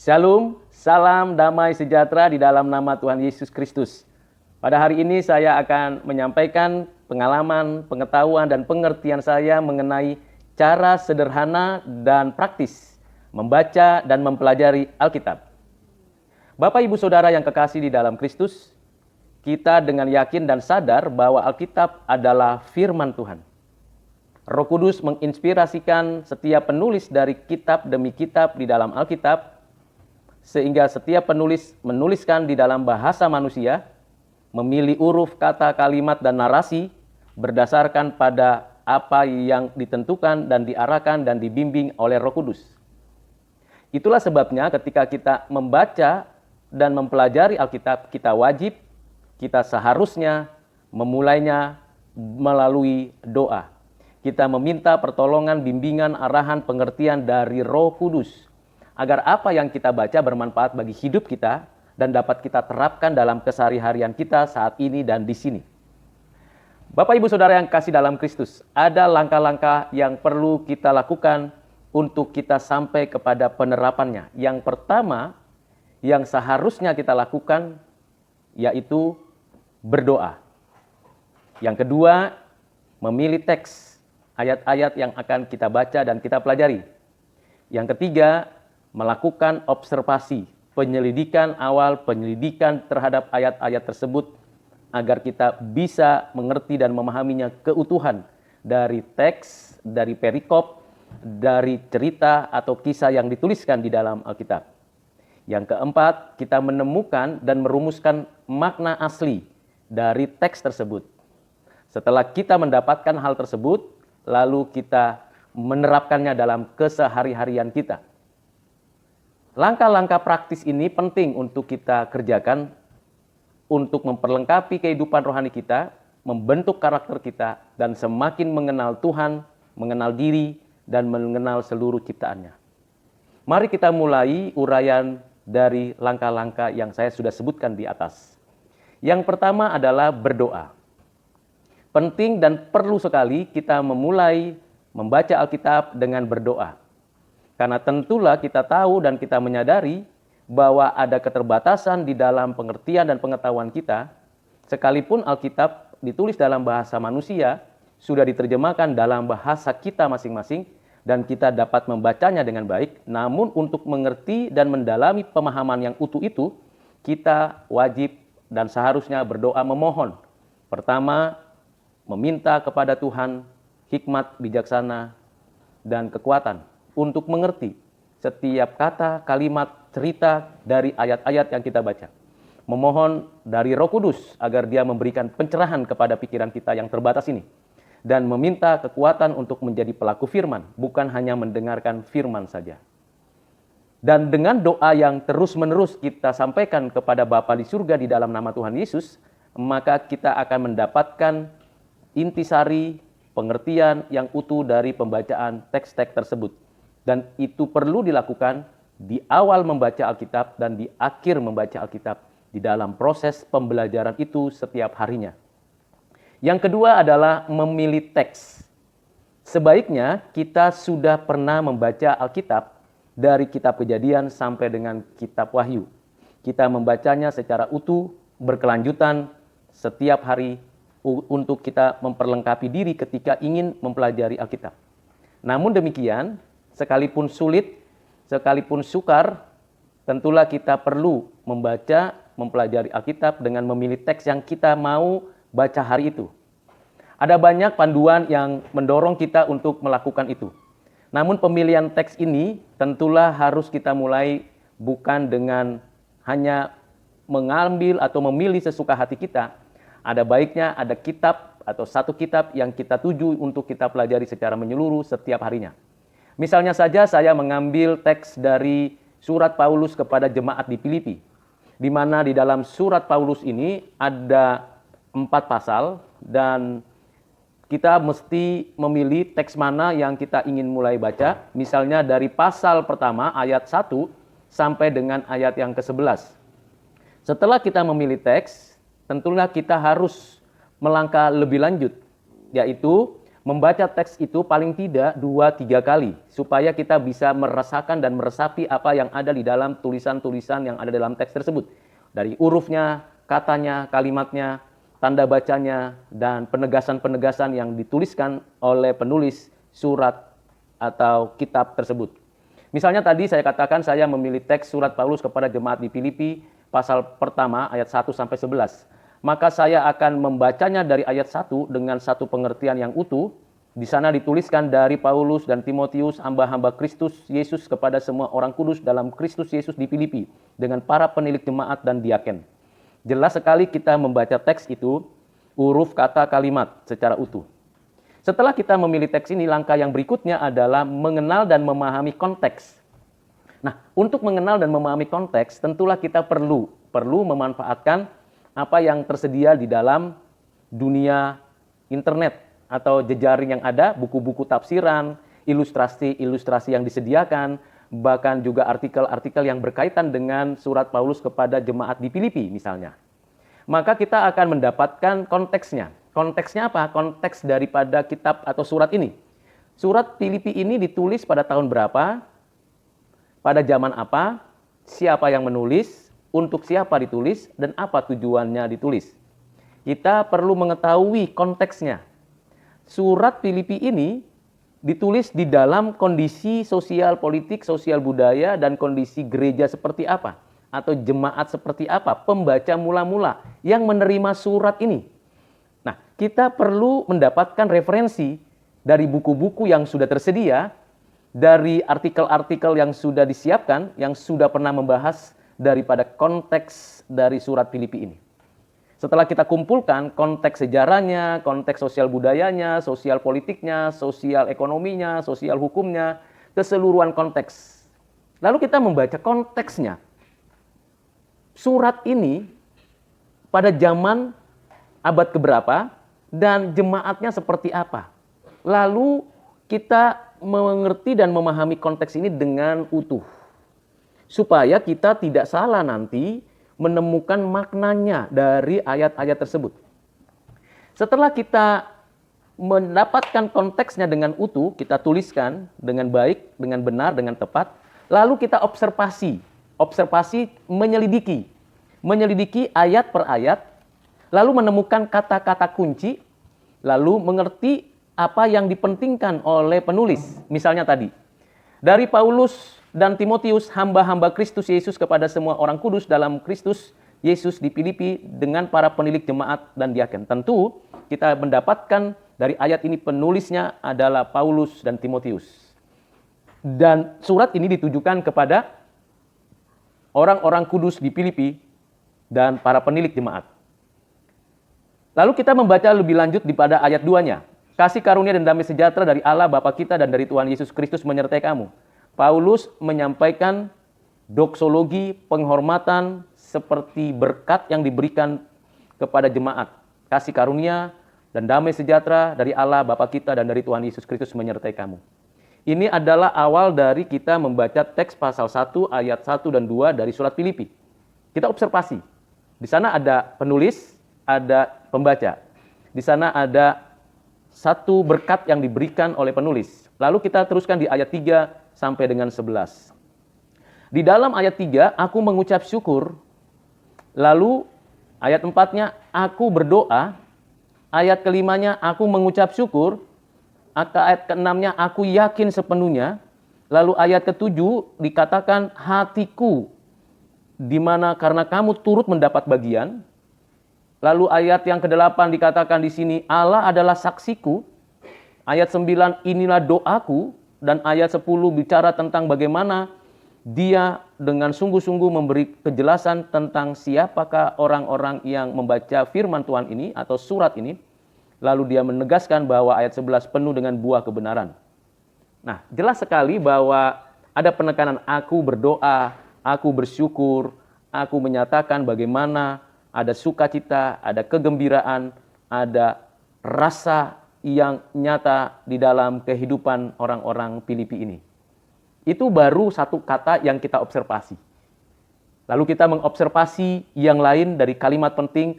Shalom, salam damai sejahtera di dalam nama Tuhan Yesus Kristus. Pada hari ini saya akan menyampaikan pengalaman, pengetahuan, dan pengertian saya mengenai cara sederhana dan praktis membaca dan mempelajari Alkitab. Bapak, Ibu, Saudara yang kekasih di dalam Kristus, kita dengan yakin dan sadar bahwa Alkitab adalah firman Tuhan. Roh Kudus menginspirasikan setiap penulis dari kitab demi kitab di dalam Alkitab, sehingga setiap penulis menuliskan di dalam bahasa manusia, memilih huruf, kata, kalimat, dan narasi berdasarkan pada apa yang ditentukan dan diarahkan dan dibimbing oleh Roh Kudus. Itulah sebabnya ketika kita membaca dan mempelajari Alkitab, kita seharusnya memulainya melalui doa. Kita meminta pertolongan, bimbingan, arahan, pengertian dari Roh Kudus, agar apa yang kita baca bermanfaat bagi hidup kita dan dapat kita terapkan dalam keseharian kita saat ini dan di sini. Bapak, Ibu, Saudara yang kasih dalam Kristus, ada langkah-langkah yang perlu kita lakukan untuk kita sampai kepada penerapannya. Yang pertama yang seharusnya kita lakukan yaitu berdoa. Yang kedua, memilih teks, ayat-ayat yang akan kita baca dan kita pelajari. Yang ketiga, melakukan observasi, penyelidikan awal, penyelidikan terhadap ayat-ayat tersebut agar kita bisa mengerti dan memahaminya keutuhan dari teks, dari perikop, dari cerita atau kisah yang dituliskan di dalam Alkitab. Yang keempat, kita menemukan dan merumuskan makna asli dari teks tersebut. Setelah kita mendapatkan hal tersebut, lalu kita menerapkannya dalam kesehari-harian kita. Langkah-langkah praktis ini penting untuk kita kerjakan untuk memperlengkapi kehidupan rohani kita, membentuk karakter kita, dan semakin mengenal Tuhan, mengenal diri, dan mengenal seluruh ciptaannya. Mari kita mulai uraian dari langkah-langkah yang saya sudah sebutkan di atas. Yang pertama adalah berdoa. Penting dan perlu sekali kita memulai membaca Alkitab dengan berdoa. Karena tentulah kita tahu dan kita menyadari bahwa ada keterbatasan di dalam pengertian dan pengetahuan kita, sekalipun Alkitab ditulis dalam bahasa manusia, sudah diterjemahkan dalam bahasa kita masing-masing, dan kita dapat membacanya dengan baik, namun untuk mengerti dan mendalami pemahaman yang utuh itu, kita wajib dan seharusnya berdoa memohon. Pertama, meminta kepada Tuhan hikmat, bijaksana, dan kekuatan untuk mengerti setiap kata, kalimat, cerita dari ayat-ayat yang kita baca. Memohon dari Roh Kudus agar Dia memberikan pencerahan kepada pikiran kita yang terbatas ini. Dan meminta kekuatan untuk menjadi pelaku firman, bukan hanya mendengarkan firman saja. Dan dengan doa yang terus-menerus kita sampaikan kepada Bapa di surga di dalam nama Tuhan Yesus, maka kita akan mendapatkan intisari pengertian yang utuh dari pembacaan teks-teks tersebut. Dan itu perlu dilakukan di awal membaca Alkitab dan di akhir membaca Alkitab di dalam proses pembelajaran itu setiap harinya. Yang kedua adalah memilih teks. Sebaiknya kita sudah pernah membaca Alkitab dari kitab Kejadian sampai dengan kitab Wahyu. Kita membacanya secara utuh, berkelanjutan setiap hari untuk kita memperlengkapi diri ketika ingin mempelajari Alkitab. Namun demikian, sekalipun sulit, sekalipun sukar, tentulah kita perlu membaca, mempelajari Alkitab dengan memilih teks yang kita mau baca hari itu. Ada banyak panduan yang mendorong kita untuk melakukan itu. Namun pemilihan teks ini tentulah harus kita mulai bukan dengan hanya mengambil atau memilih sesuka hati kita. Ada baiknya ada kitab atau satu kitab yang kita tuju untuk kita pelajari secara menyeluruh setiap harinya. Misalnya saja saya mengambil teks dari surat Paulus kepada jemaat di Filipi, di mana di dalam surat Paulus ini ada 4 pasal dan kita mesti memilih teks mana yang kita ingin mulai baca. Misalnya dari pasal pertama ayat 1 sampai dengan ayat yang ke-11. Setelah kita memilih teks, tentunya kita harus melangkah lebih lanjut, yaitu membaca teks itu paling tidak 2-3 kali, supaya kita bisa merasakan dan meresapi apa yang ada di dalam tulisan-tulisan yang ada dalam teks tersebut. Dari hurufnya, katanya, kalimatnya, tanda bacanya, dan penegasan-penegasan yang dituliskan oleh penulis surat atau kitab tersebut. Misalnya tadi saya katakan saya memilih teks surat Paulus kepada jemaat di Filipi, pasal pertama ayat 1-11. Maka saya akan membacanya dari ayat 1 dengan satu pengertian yang utuh. Di sana dituliskan dari Paulus dan Timotius, hamba-hamba Kristus Yesus kepada semua orang kudus dalam Kristus Yesus di Filipi, dengan para penilik jemaat dan diaken. Jelas sekali kita membaca teks itu, huruf, kata, kalimat secara utuh. Setelah kita memilih teks ini, langkah yang berikutnya adalah mengenal dan memahami konteks. Nah, untuk mengenal dan memahami konteks, tentulah kita perlu memanfaatkan apa yang tersedia di dalam dunia internet atau jejaring yang ada, buku-buku tafsiran, ilustrasi-ilustrasi yang disediakan, bahkan juga artikel-artikel yang berkaitan dengan surat Paulus kepada jemaat di Filipi misalnya. Maka kita akan mendapatkan konteksnya. Konteksnya apa? Konteks daripada kitab atau surat ini. Surat Filipi ini ditulis pada tahun berapa? Pada zaman apa? Siapa yang menulis? Untuk siapa ditulis? Dan apa tujuannya ditulis? Kita perlu mengetahui konteksnya. Surat Filipi ini ditulis di dalam kondisi sosial politik, sosial budaya, dan kondisi gereja seperti apa, atau jemaat seperti apa, pembaca mula-mula yang menerima surat ini. Nah, kita perlu mendapatkan referensi dari buku-buku yang sudah tersedia, dari artikel-artikel yang sudah disiapkan, yang sudah pernah membahas daripada konteks dari surat Filipi ini. Setelah kita kumpulkan konteks sejarahnya, konteks sosial budayanya, sosial politiknya, sosial ekonominya, sosial hukumnya, keseluruhan konteks. Lalu kita membaca konteksnya. Surat ini pada zaman abad keberapa dan jemaatnya seperti apa. Lalu kita mengerti dan memahami konteks ini dengan utuh. Supaya kita tidak salah nanti menemukan maknanya dari ayat-ayat tersebut. Setelah kita mendapatkan konteksnya dengan utuh, kita tuliskan dengan baik, dengan benar, dengan tepat, lalu kita observasi menyelidiki ayat per ayat, lalu menemukan kata-kata kunci, lalu mengerti apa yang dipentingkan oleh penulis. Misalnya tadi, dari Paulus dan Timotius, hamba-hamba Kristus Yesus kepada semua orang kudus dalam Kristus Yesus di Filipi dengan para penilik jemaat dan diaken. Tentu kita mendapatkan dari ayat ini penulisnya adalah Paulus dan Timotius. Dan surat ini ditujukan kepada orang-orang kudus di Filipi dan para penilik jemaat. Lalu kita membaca lebih lanjut di pada ayat 2-nya. Kasih karunia dan damai sejahtera dari Allah Bapa kita dan dari Tuhan Yesus Kristus menyertai kamu. Paulus menyampaikan doksologi, penghormatan seperti berkat yang diberikan kepada jemaat. Kasih karunia dan damai sejahtera dari Allah Bapa kita dan dari Tuhan Yesus Kristus menyertai kamu. Ini adalah awal dari kita membaca teks pasal 1 ayat 1 dan 2 dari surat Filipi. Kita observasi. Di sana ada penulis, ada pembaca. Di sana ada satu berkat yang diberikan oleh penulis. Lalu kita teruskan di ayat 3 sampai dengan 11. Di dalam ayat 3, aku mengucap syukur. Lalu ayat 4-nya, aku berdoa. Ayat ke-5-nya, aku mengucap syukur. Ayat ke-6-nya, aku yakin sepenuhnya. Lalu ayat ke-7 dikatakan hatiku, di mana karena kamu turut mendapat bagian. Lalu ayat yang ke-8 dikatakan di sini, Allah adalah saksiku. Ayat 9, inilah doaku. Dan ayat 10 bicara tentang bagaimana dia dengan sungguh-sungguh memberi kejelasan tentang siapakah orang-orang yang membaca firman Tuhan ini atau surat ini. Lalu dia menegaskan bahwa ayat 11 penuh dengan buah kebenaran. Nah, jelas sekali bahwa ada penekanan aku berdoa, aku bersyukur, aku menyatakan bagaimana ada sukacita, ada kegembiraan, ada rasa yang nyata di dalam kehidupan orang-orang Filipi ini. Itu baru satu kata yang kita observasi. Lalu kita mengobservasi yang lain dari kalimat penting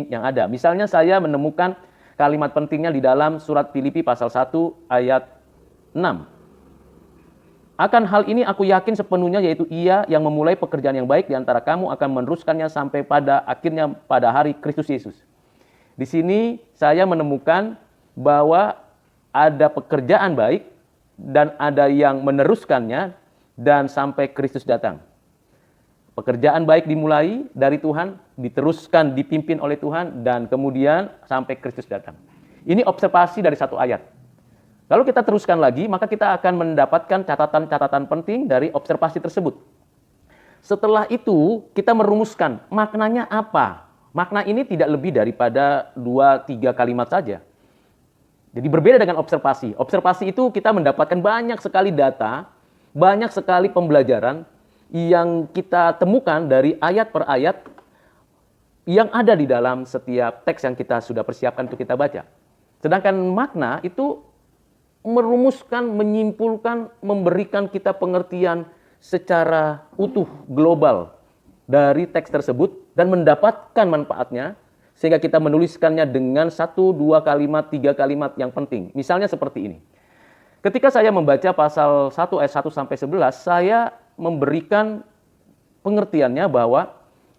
yang ada. Misalnya saya menemukan kalimat pentingnya di dalam surat Filipi pasal 1 ayat 6. Akan hal ini aku yakin sepenuhnya, yaitu Ia yang memulai pekerjaan yang baik di antara kamu akan meneruskannya sampai pada akhirnya pada hari Kristus Yesus. Di sini saya menemukan bahwa ada pekerjaan baik dan ada yang meneruskannya dan sampai Kristus datang. Pekerjaan baik dimulai dari Tuhan, diteruskan, dipimpin oleh Tuhan, dan kemudian sampai Kristus datang. Ini observasi dari satu ayat. Lalu kita teruskan lagi, maka kita akan mendapatkan catatan-catatan penting dari observasi tersebut. Setelah itu, kita merumuskan maknanya apa. Makna ini tidak lebih daripada 2-3 kalimat saja. Jadi berbeda dengan observasi. Observasi itu kita mendapatkan banyak sekali data, banyak sekali pembelajaran yang kita temukan dari ayat per ayat yang ada di dalam setiap teks yang kita sudah persiapkan untuk kita baca. Sedangkan makna itu merumuskan, menyimpulkan, memberikan kita pengertian secara utuh, global dari teks tersebut dan mendapatkan manfaatnya sehingga kita menuliskannya dengan 1, 2 kalimat, 3 kalimat yang penting. Misalnya seperti ini. Ketika saya membaca pasal 1 ayat 1 sampai 11, saya memberikan pengertiannya bahwa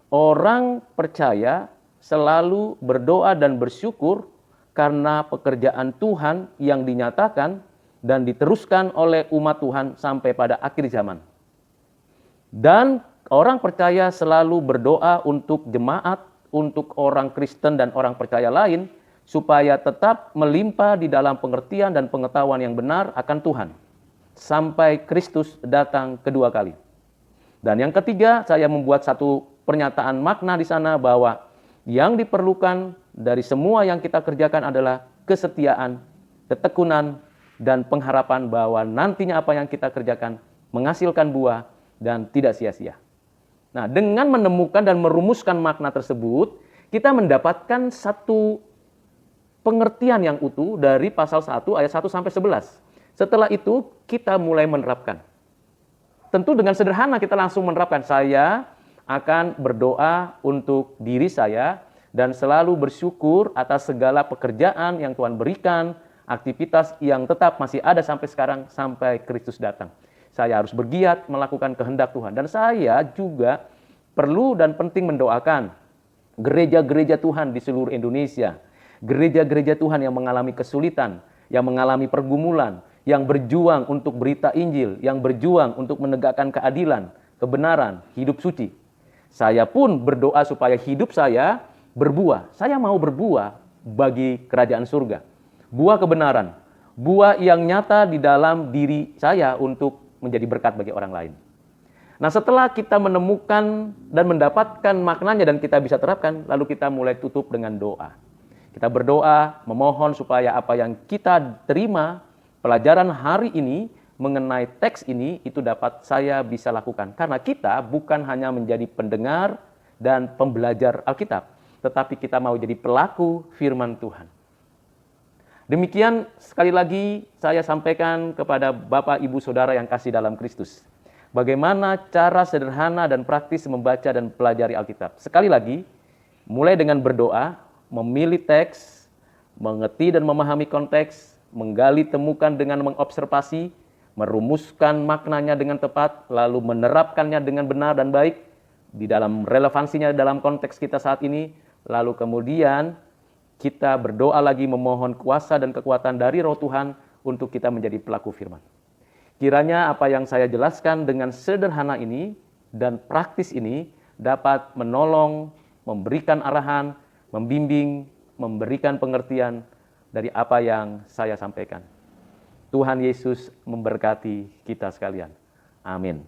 orang percaya selalu berdoa dan bersyukur karena pekerjaan Tuhan yang dinyatakan dan diteruskan oleh umat Tuhan sampai pada akhir zaman. Dan orang percaya selalu berdoa untuk jemaat, untuk orang Kristen dan orang percaya lain, supaya tetap melimpah di dalam pengertian dan pengetahuan yang benar akan Tuhan, sampai Kristus datang kedua kali. Dan yang ketiga, saya membuat satu pernyataan makna di sana bahwa yang diperlukan dari semua yang kita kerjakan adalah kesetiaan, ketekunan, dan pengharapan bahwa nantinya apa yang kita kerjakan menghasilkan buah dan tidak sia-sia. Nah, dengan menemukan dan merumuskan makna tersebut, kita mendapatkan satu pengertian yang utuh dari pasal 1 ayat 1 sampai 11. Setelah itu kita mulai menerapkan. Tentu dengan sederhana kita langsung menerapkan. Saya akan berdoa untuk diri saya dan selalu bersyukur atas segala pekerjaan yang Tuhan berikan, aktivitas yang tetap masih ada sampai sekarang, sampai Kristus datang. Saya harus bergiat melakukan kehendak Tuhan. Dan saya juga perlu dan penting mendoakan gereja-gereja Tuhan di seluruh Indonesia. Gereja-gereja Tuhan yang mengalami kesulitan, yang mengalami pergumulan, yang berjuang untuk berita Injil, yang berjuang untuk menegakkan keadilan, kebenaran, hidup suci. Saya pun berdoa supaya hidup saya berbuah. Saya mau berbuah bagi kerajaan surga. Buah kebenaran, buah yang nyata di dalam diri saya untuk menjadi berkat bagi orang lain. Nah, setelah kita menemukan dan mendapatkan maknanya dan kita bisa terapkan, lalu kita mulai tutup dengan doa. Kita berdoa, memohon supaya apa yang kita terima pelajaran hari ini mengenai teks ini itu dapat saya bisa lakukan. Karena kita bukan hanya menjadi pendengar dan pembelajar Alkitab, tetapi kita mau jadi pelaku firman Tuhan. Demikian sekali lagi saya sampaikan kepada Bapak, Ibu, Saudara yang kasih dalam Kristus. Bagaimana cara sederhana dan praktis membaca dan pelajari Alkitab. Sekali lagi, mulai dengan berdoa, memilih teks, mengerti dan memahami konteks, menggali temukan dengan mengobservasi, merumuskan maknanya dengan tepat, lalu menerapkannya dengan benar dan baik di dalam relevansinya dalam konteks kita saat ini, lalu kemudian kita berdoa lagi memohon kuasa dan kekuatan dari Roh Tuhan untuk kita menjadi pelaku firman. Kiranya apa yang saya jelaskan dengan sederhana ini dan praktis ini dapat menolong, memberikan arahan, membimbing, memberikan pengertian dari apa yang saya sampaikan. Tuhan Yesus memberkati kita sekalian. Amin.